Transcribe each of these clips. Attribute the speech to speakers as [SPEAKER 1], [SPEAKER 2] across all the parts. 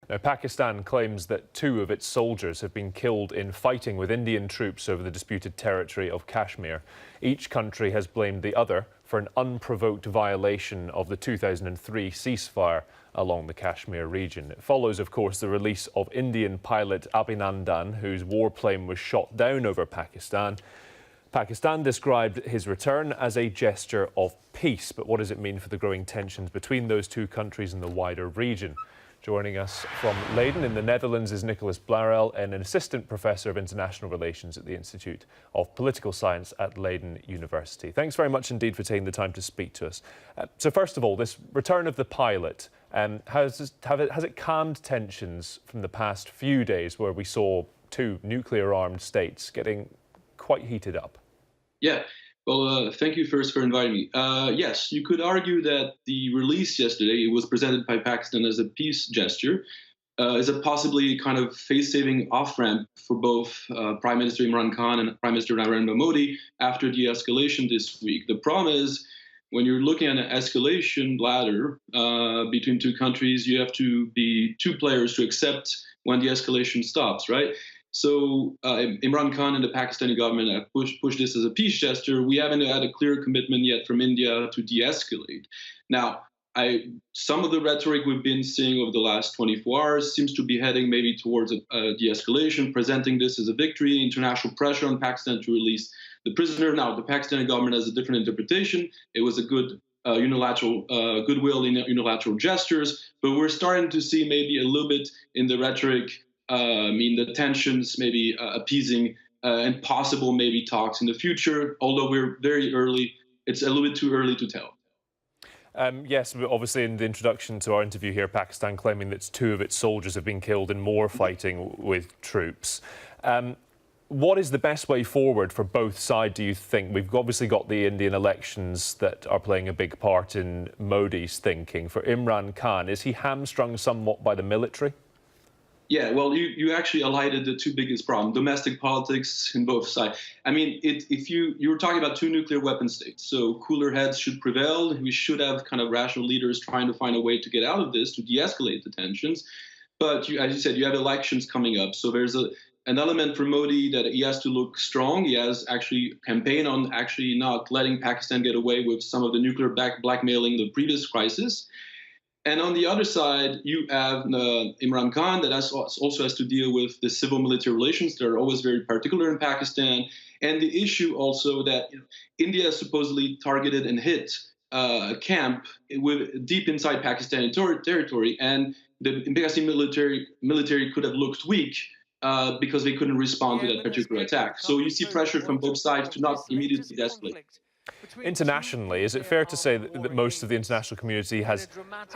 [SPEAKER 1] Now, Pakistan claims that 2 of its soldiers have been killed in fighting with Indian troops over the disputed territory of Kashmir. Each country has blamed the other for an unprovoked violation of the 2003 ceasefire along the Kashmir region. It follows, of course, the release of Indian pilot Abhinandan, whose warplane was shot down over Pakistan. Pakistan described his return as a gesture of peace. But what does it mean for the growing tensions between those 2 countries and the wider region? Joining us from Leiden in the Netherlands is Nicolas Blarel, an assistant professor of international relations at the Institute of Political Science at Leiden University. Thanks very much indeed for taking the time to speak to us. So first of all, this return of the pilot, has it calmed tensions from the past few days where we saw 2 nuclear-armed states getting quite heated up?
[SPEAKER 2] Yeah. Well, thank you first for inviting me. Yes, you could argue that the release yesterday, it was presented by Pakistan as a peace gesture, is a possibly kind of face-saving off-ramp for both Prime Minister Imran Khan and Prime Minister Narendra Modi after de-escalation this week. The problem is, when you're looking at an escalation ladder between 2 countries, you have to be 2 players to accept when the escalation stops, right? So Imran Khan and the Pakistani government have pushed this as a peace gesture. We haven't had a clear commitment yet from India to de-escalate. Now, some of the rhetoric we've been seeing over the last 24 hours seems to be heading maybe towards a de-escalation, presenting this as a victory, international pressure on Pakistan to release the prisoner. Now, the Pakistani government has a different interpretation. It was a good unilateral goodwill in unilateral gestures, but we're starting to see maybe a little bit in the rhetoric the tensions maybe appeasing and possible maybe talks in the future, although we're very early. It's a little bit too early to tell.
[SPEAKER 1] Yes, but obviously in the introduction to our interview here, Pakistan claiming that 2 of its soldiers have been killed in more fighting with troops. What is the best way forward for both sides, do you think? We've obviously got the Indian elections that are playing a big part in Modi's thinking. For Imran Khan, is he hamstrung somewhat by the military?
[SPEAKER 2] Yeah, well, you actually highlighted the 2 biggest problems: domestic politics in both sides. I mean, if you were talking about 2 nuclear weapon states, so cooler heads should prevail. We should have kind of rational leaders trying to find a way to get out of this, to de-escalate the tensions. But as you said, you have elections coming up, so there's an element for Modi that he has to look strong. He has actually campaigned on actually not letting Pakistan get away with some of the nuclear blackmailing the previous crisis. And on the other side, you have Imran Khan that also has to deal with the civil-military relations that are always very particular in Pakistan. And the issue also that India supposedly targeted and hit a camp deep inside Pakistani territory. And the Pakistani military could have looked weak because they couldn't respond to that particular attack. So you see pressure from both sides to not immediately escalate.
[SPEAKER 1] Internationally, is it fair to say that most of the international community has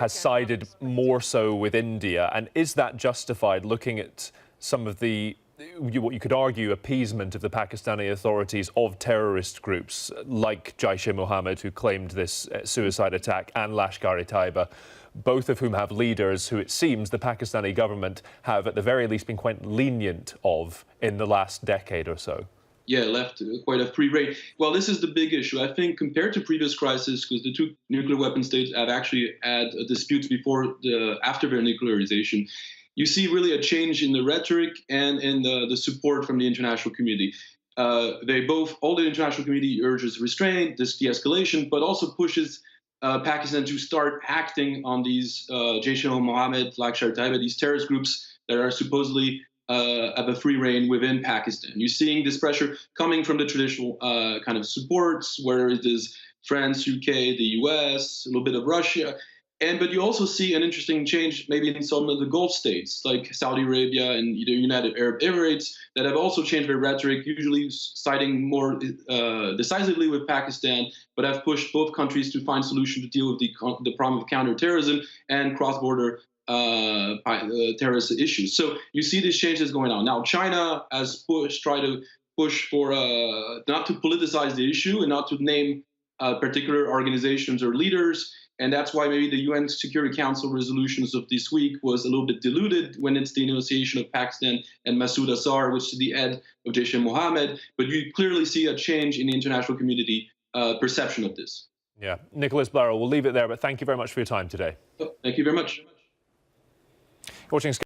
[SPEAKER 1] sided more so with India? And is that justified, looking at some of the, what you could argue, appeasement of the Pakistani authorities of terrorist groups like Jaish-e-Mohammed, who claimed this suicide attack, and Lashkar-e-Taiba, both of whom have leaders who it seems the Pakistani government have at the very least been quite lenient of in the last decade or so?
[SPEAKER 2] Yeah, left quite a free rein. Well, this is the big issue. I think compared to previous crises, because the 2 nuclear weapon states have actually had disputes after their nuclearization, you see really a change in the rhetoric and in the support from the international community. All the international community urges restraint, this de-escalation, but also pushes Pakistan to start acting on these Jaish-e-Mohammed, Lashkar-e-Taiba, these terrorist groups that are supposedly have a free reign within Pakistan. You're seeing this pressure coming from the traditional kind of supports, whether it is France, UK, the US, a little bit of Russia. But you also see an interesting change maybe in some of the Gulf states, like Saudi Arabia and the United Arab Emirates, that have also changed their rhetoric, usually siding more decisively with Pakistan, but have pushed both countries to find solutions to deal with the problem of counterterrorism and cross-border terrorist issues. So you see these changes going on. Now, China has tried to push for not to politicize the issue and not to name particular organizations or leaders. And that's why maybe the UN Security Council resolutions of this week was a little bit diluted when it's the denunciation of Pakistan and Masood Azhar, which is the head of Jaish-e-Mohammed. But you clearly see a change in the international community perception of this.
[SPEAKER 1] Yeah. Nicolas Blarel, we'll leave it there, but thank you very much for your time today.
[SPEAKER 2] Thank you very much.
[SPEAKER 1] Watching